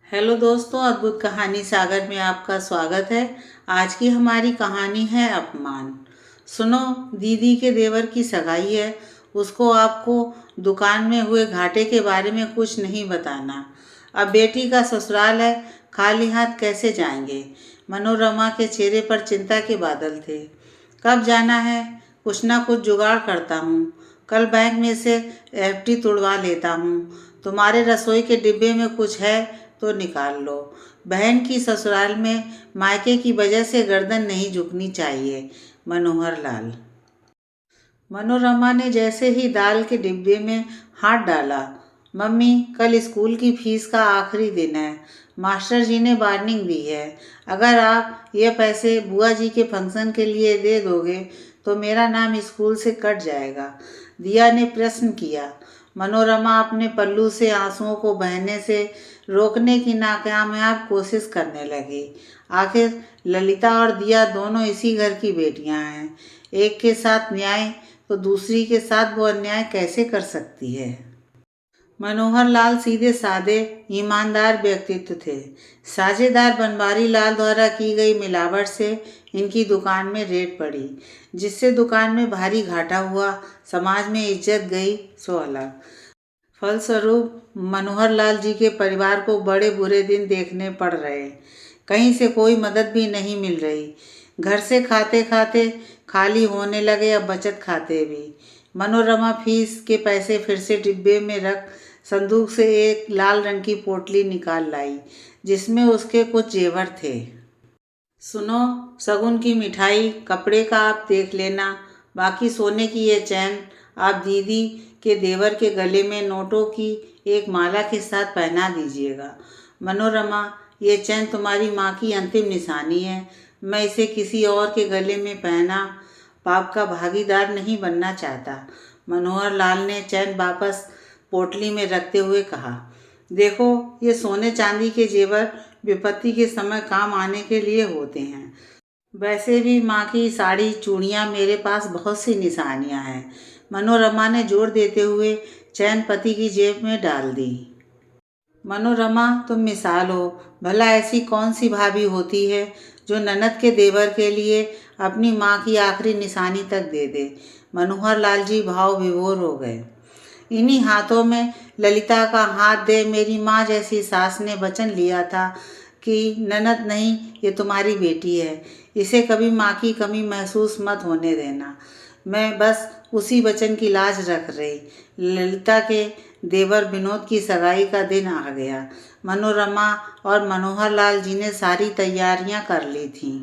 Hello दोस्तों, अद्भुत कहानी सागर में आपका स्वागत है। आज की हमारी कहानी है अपमान। सुनो, दीदी के देवर की सगाई है। उसको आपको दुकान में हुए घाटे के बारे में कुछ नहीं बताना। अब बेटी का ससुराल है, खाली हाथ कैसे जाएंगे। मनोरमा के चेहरे पर चिंता के बादल थे। कब जाना है? कुछ ना कुछ जुगाड़ करता हूँ। कल बैंक में से एफडी तुड़वा लेता हूँ। तुम्हारे रसोई के डिब्बे में कुछ है तो निकाल लो। बहन की ससुराल में मायके की वजह से गर्दन नहीं झुकनी चाहिए। मनोहर लाल। मनोरमा ने जैसे ही दाल के डिब्बे में हाथ डाला, मम्मी, कल स्कूल की फीस का आखिरी दिन है। मास्टर जी ने वार्निंग दी है। अगर आप ये पैसे बुआ जी के फंक्शन के लिए दे दोगे तो मेरा नाम स्कूल से कट जाएगा। दिया ने प्रश्न किया। मनोरमा अपने पल्लू से आंसुओं को बहने से रोकने की नाकामयाब कोशिश करने लगी। आखिर ललिता और दिया दोनों इसी घर की बेटियां हैं। एक के साथ न्याय तो दूसरी के साथ वो अन्याय कैसे कर सकती है। मनोहर लाल सीधे साधे ईमानदार व्यक्तित्व थे। साझेदार बनवारी लाल द्वारा की गई मिलावट से इनकी दुकान में रेड पड़ी, जिससे दुकान में भारी घाटा हुआ। समाज में इज्जत गई सो अलग। फलस्वरूप मनोहर लाल जी के परिवार को बड़े बुरे दिन देखने पड़ रहे। कहीं से कोई मदद भी नहीं मिल रही। घर से खाते खाते खाली होने लगे, अब बचत खाते भी। मनोरमा फीस के पैसे फिर से डिब्बे में रख संदूक से एक लाल रंग की पोटली निकाल लाई, जिसमें उसके कुछ जेवर थे। सुनो, शगुन की मिठाई, कपड़े का आप देख लेना। बाकी सोने की ये चैन आप दीदी के देवर के गले में नोटों की एक माला के साथ पहना दीजिएगा। मनोरमा, ये चैन तुम्हारी माँ की अंतिम निशानी है। मैं इसे किसी और के गले में पहना पाप का भागीदार नहीं बनना चाहता। मनोहर लाल ने चैन वापस पोटली में रखते हुए कहा, देखो, ये सोने चांदी के जेवर विपत्ति के समय काम आने के लिए होते हैं। वैसे भी माँ की साड़ी, चूड़ियाँ, मेरे पास बहुत सी निशानियाँ हैं। मनोरमा ने जोर देते हुए चैन पति की जेब में डाल दी। मनोरमा, तुम मिसाल हो। भला ऐसी कौन सी भाभी होती है जो ननद के देवर के लिए अपनी माँ की आखिरी निशानी तक दे दे। मनोहर लाल जी भाव विभोर हो गए। इन्हीं हाथों में ललिता का हाथ दे मेरी माँ जैसी सास ने वचन लिया था कि ननद नहीं, ये तुम्हारी बेटी है, इसे कभी माँ की कमी महसूस मत होने देना। मैं बस उसी वचन की लाज रख रही। ललिता के देवर विनोद की सगाई का दिन आ गया। मनोरमा और मनोहर लाल जी ने सारी तैयारियां कर ली थीं।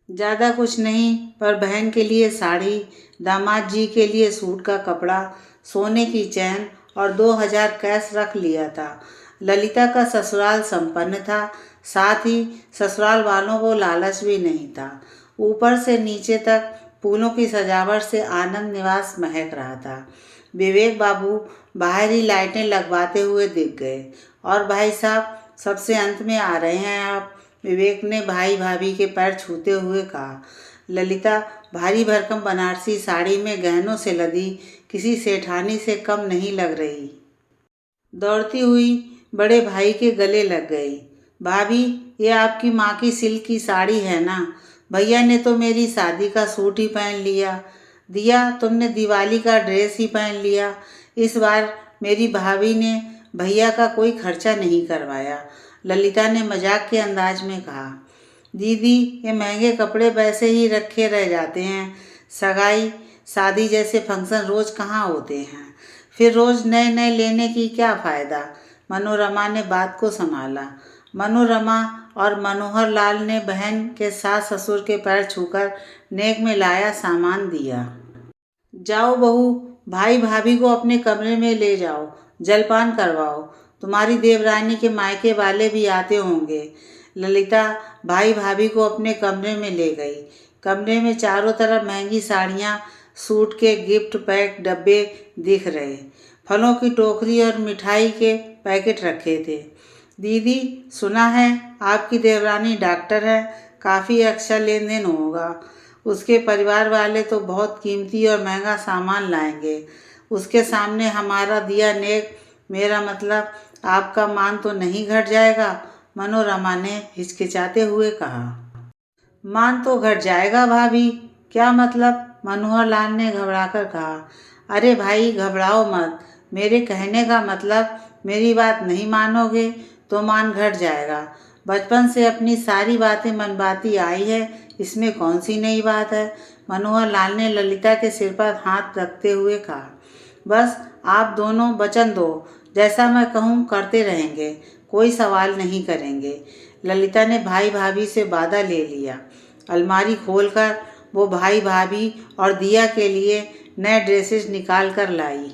ज़्यादा कुछ नहीं, पर बहन के लिए साड़ी, दामाद जी के लिए सूट का कपड़ा, सोने की चैन और 2000 कैश रख लिया था। ललिता का ससुराल संपन्न था, साथ ही ससुराल वालों को लालच भी नहीं था। ऊपर से नीचे तक फूलों की सजावट से आनंद निवास महक रहा था। विवेक बाबू बाहर ही लाइटें लगवाते हुए दिख गए। और भाई साहब, सबसे अंत में आ रहे हैं आप, विवेक ने भाई भाभी के पैर छूते हुए कहा। ललिता भारी भरकम बनारसी साड़ी में गहनों से लदी किसी सेठानी से कम नहीं लग रही। दौड़ती हुई बड़े भाई के गले लग गई। भाभी, ये आपकी माँ की सिल्क की साड़ी है ना? भैया ने तो मेरी शादी का सूट ही पहन लिया। दिया, तुमने दिवाली का ड्रेस ही पहन लिया। इस बार मेरी भाभी ने भैया का कोई खर्चा नहीं करवाया। ललिता ने मजाक के अंदाज में कहा। दीदी, ये महंगे कपड़े वैसे ही रखे रह जाते हैं। सगाई शादी जैसे फंक्शन रोज कहाँ होते हैं, फिर रोज नए नए लेने की क्या फ़ायदा। मनोरमा ने बात को संभाला। मनोरमा और मनोहर लाल ने बहन के सास ससुर के पैर छूकर नेक में लाया सामान दिया। जाओ बहू, भाई भाभी को अपने कमरे में ले जाओ, जलपान करवाओ। तुम्हारी देवरानी के मायके वाले भी आते होंगे। ललिता भाई भाभी को अपने कमरे में ले गई। कमरे में चारों तरफ महंगी साड़ियाँ, सूट के गिफ्ट पैक डब्बे दिख रहे। फलों की टोकरी और मिठाई के पैकेट रखे थे। दीदी, सुना है आपकी देवरानी डॉक्टर है, काफ़ी अच्छा लेन देन होगा। उसके परिवार वाले तो बहुत कीमती और महंगा सामान लाएंगे। उसके सामने हमारा दिया नेक, मेरा मतलब आपका मान तो नहीं घट जाएगा? मनोरमा ने हिचकिचाते हुए कहा। मान तो घट जाएगा भाभी। क्या मतलब? मनोहर लाल ने घबराकर कहा। अरे भाई घबराओ मत, मेरे कहने का मतलब मेरी बात नहीं मानोगे तो मान घट जाएगा। बचपन से अपनी सारी बातें मनबाती आई है, इसमें कौन सी नई बात है? मनोहर लाल ने ललिता के सिर पर हाथ रखते हुए कहा। बस आप दोनों वचन दो, जैसा मैं कहूँ करते रहेंगे, कोई सवाल नहीं करेंगे। ललिता ने भाई भाभी से वादा ले लिया। अलमारी खोलकर वो भाई भाभी और दिया के लिए नए ड्रेसेस निकाल कर लाई।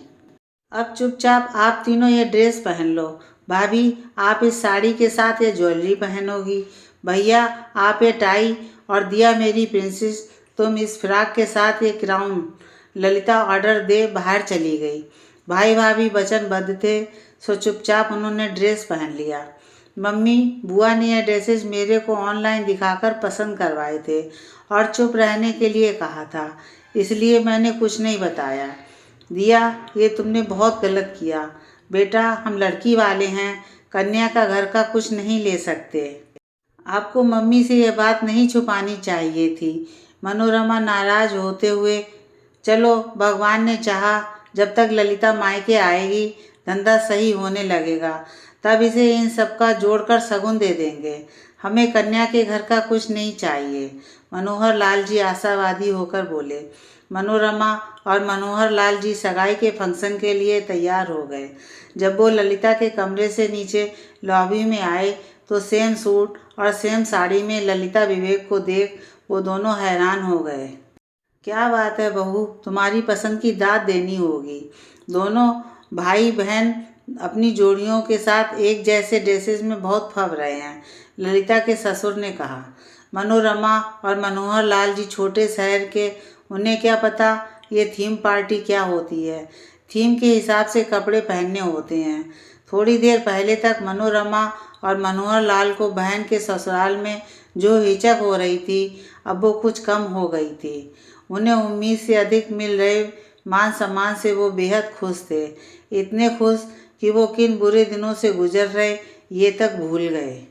अब चुपचाप आप तीनों ये ड्रेस पहन लो। भाभी आप इस साड़ी के साथ ये ज्वेलरी पहनोगी। भैया आप ये टाई, और दिया मेरी प्रिंसेस तुम इस फ्रॉक के साथ ये क्राउन। ललिता ऑर्डर दे बाहर चली गई। भाई भाभी वचनबद्ध थे, सो चुपचाप उन्होंने ड्रेस पहन लिया। मम्मी बुआ ने ये ड्रेसेस मेरे को ऑनलाइन दिखाकर पसंद करवाए थे और चुप रहने के लिए कहा था, इसलिए मैंने कुछ नहीं बताया। दिया ये तुमने बहुत गलत किया। बेटा हम लड़की वाले हैं, कन्या का घर का कुछ नहीं ले सकते। आपको मम्मी से ये बात नहीं छुपानी चाहिए थी। मनोरमा नाराज होते हुए, चलो भगवान ने चाहा जब तक ललिता मायके आएगी धंधा सही होने लगेगा, तब इसे इन सबका जोड़कर शगुन दे देंगे। हमें कन्या के घर का कुछ नहीं चाहिए। मनोहर लाल जी आशावादी होकर बोले। मनोरमा और मनोहर लाल जी सगाई के फंक्शन के लिए तैयार हो गए। जब वो ललिता के कमरे से नीचे लॉबी में आए तो सेम सूट और सेम साड़ी में ललिता विवेक को देख वो दोनों हैरान हो गए। क्या बात है बहू, तुम्हारी पसंद की दाद देनी होगी। दोनों भाई बहन अपनी जोड़ियों के साथ एक जैसे ड्रेसेस में बहुत फब रहे हैं, ललिता के ससुर ने कहा। मनोरमा और मनोहर लाल जी छोटे शहर के, उन्हें क्या पता ये थीम पार्टी क्या होती है। थीम के हिसाब से कपड़े पहनने होते हैं। थोड़ी देर पहले तक मनोरमा और मनोहर लाल को बहन के ससुराल में जो हिचक हो रही थी, अब वो कुछ कम हो गई थी। उन्हें उम्मीद से अधिक मिल रहे मान सम्मान से वो बेहद खुश थे, इतने खुश कि वो किन बुरे दिनों से गुजर रहे ये तक भूल गए।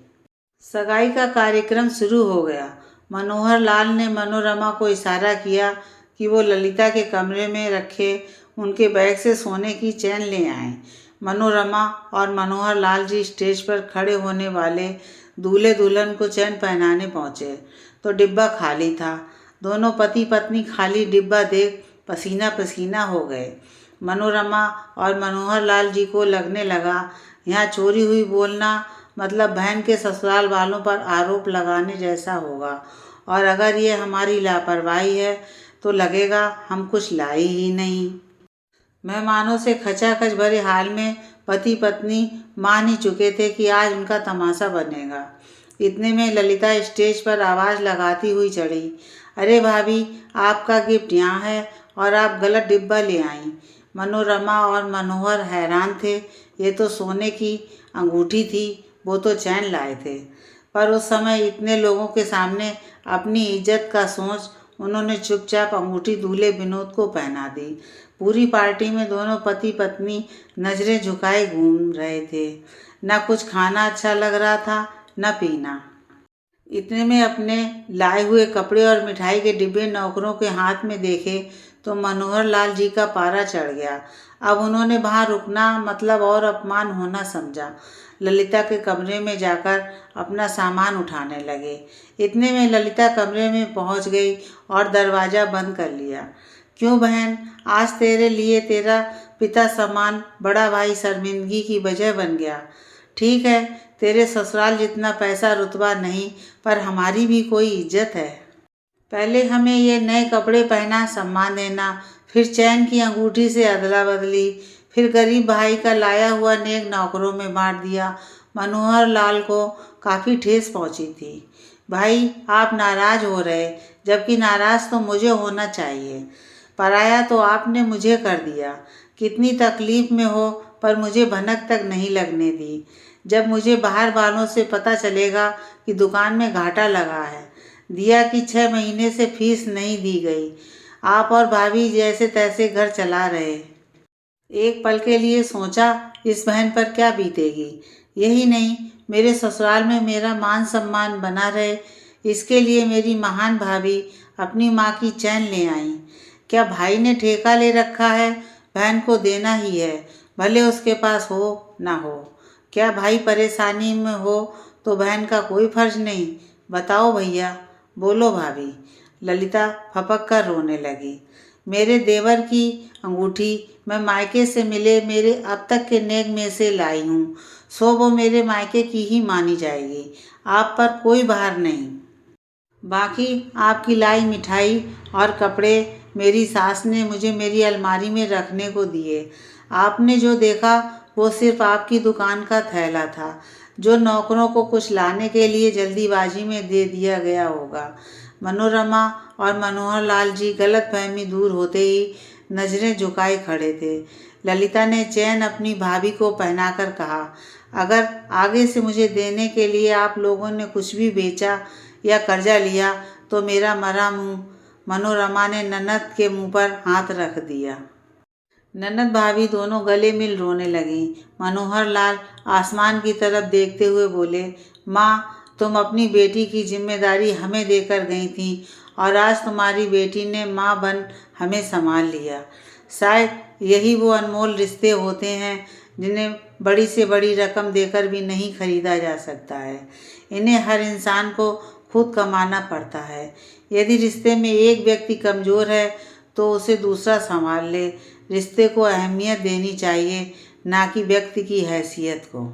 सगाई का कार्यक्रम शुरू हो गया। मनोहर लाल ने मनोरमा को इशारा किया कि वो ललिता के कमरे में रखे उनके बैग से सोने की चैन ले आए। मनोरमा और मनोहर लाल जी स्टेज पर खड़े होने वाले दूल्हे दुल्हन को चैन पहनाने पहुँचे तो डिब्बा खाली था। दोनों पति पत्नी खाली डिब्बा देख पसीना पसीना हो गए। मनोरमा और मनोहर लाल जी को लगने लगा यहाँ चोरी हुई बोलना मतलब बहन के ससुराल वालों पर आरोप लगाने जैसा होगा, और अगर ये हमारी लापरवाही है तो लगेगा हम कुछ लाई ही नहीं। मेहमानों से खचाखच भरे हाल में पति पत्नी मान ही चुके थे कि आज उनका तमाशा बनेगा। इतने में ललिता स्टेज पर आवाज़ लगाती हुई चढ़ी। अरे भाभी आपका गिफ्ट यहाँ है और आप गलत डिब्बा ले आईं। मनोरमा और मनोहर हैरान थे। ये तो सोने की अंगूठी थी, वो तो चैन लाए थे। पर उस समय इतने लोगों के सामने अपनी इज्जत का सोच उन्होंने चुपचाप अंगूठी दूल्हे विनोद को पहना दी। पूरी पार्टी में दोनों पति पत्नी नज़रें झुकाए घूम रहे थे। न कुछ खाना अच्छा लग रहा था न पीना। इतने में अपने लाए हुए कपड़े और मिठाई के डिब्बे नौकरों के हाथ में देखे तो मनोहर लाल जी का पारा चढ़ गया। अब उन्होंने वहाँ रुकना मतलब और अपमान होना समझा। ललिता के कमरे में जाकर अपना सामान उठाने लगे। इतने में ललिता कमरे में पहुँच गई और दरवाज़ा बंद कर लिया। क्यों बहन, आज तेरे लिए तेरा पिता समान बड़ा भाई शर्मिंदगी की वजह बन गया। ठीक है, तेरे ससुराल जितना पैसा रुतबा नहीं, पर हमारी भी कोई इज्जत है। पहले हमें ये नए कपड़े पहना सम्मान देना, फिर चैन की अंगूठी से अदला बदली, फिर गरीब भाई का लाया हुआ नेक नौकरों में बांट दिया। मनोहर लाल को काफ़ी ठेस पहुंची थी। भाई आप नाराज़ हो रहे, जबकि नाराज़ तो मुझे होना चाहिए। पराया तो आपने मुझे कर दिया। कितनी तकलीफ़ में हो पर मुझे भनक तक नहीं लगने दी। जब मुझे बाहर वालों से पता चलेगा कि दुकान में घाटा लगा है, दिया कि 6 महीने से फीस नहीं दी गई, आप और भाभी जैसे तैसे घर चला रहे। एक पल के लिए सोचा इस बहन पर क्या बीतेगी। यही नहीं, मेरे ससुराल में मेरा मान सम्मान बना रहे, इसके लिए मेरी महान भाभी अपनी माँ की चैन ले आईं। क्या भाई ने ठेका ले रखा है, बहन को देना ही है, भले उसके पास हो ना हो। क्या भाई परेशानी में हो तो बहन का कोई फर्ज नहीं। बताओ भैया, बोलो भाभी। ललिता फपक कर रोने लगी। मेरे देवर की अंगूठी मैं मायके से मिले मेरे अब तक के नेक में से लाई हूँ, सो वो मेरे मायके की ही मानी जाएगी, आप पर कोई भार नहीं। बाकी आपकी लाई मिठाई और कपड़े मेरी सास ने मुझे मेरी अलमारी में रखने को दिए। आपने जो देखा वो सिर्फ आपकी दुकान का थैला था, जो नौकरों को कुछ लाने के लिए जल्दीबाजी में दे दिया गया होगा। मनोरमा और मनोहर लाल जी गलतफहमी दूर होते ही नजरें झुकाए खड़े थे। ललिता ने चैन अपनी भाभी को पहनाकर कहा, अगर आगे से मुझे देने के लिए आप लोगों ने कुछ भी बेचा या कर्जा लिया तो मेरा मरा मुंह। मनोरमा ने ननद के मुंह पर हाथ रख दिया। ननद भाभी दोनों गले मिल रोने लगीं। मनोहर लाल आसमान की तरफ देखते हुए बोले, माँ, तुम अपनी बेटी की जिम्मेदारी हमें देकर गई थी और आज तुम्हारी बेटी ने माँ बन हमें संभाल लिया। शायद यही वो अनमोल रिश्ते होते हैं जिन्हें बड़ी से बड़ी रकम देकर भी नहीं खरीदा जा सकता है। इन्हें हर इंसान को खुद कमाना पड़ता है। यदि रिश्ते में एक व्यक्ति कमज़ोर है तो उसे दूसरा संभाल ले। रिश्ते को अहमियत देनी चाहिए, ना कि व्यक्ति की हैसियत को।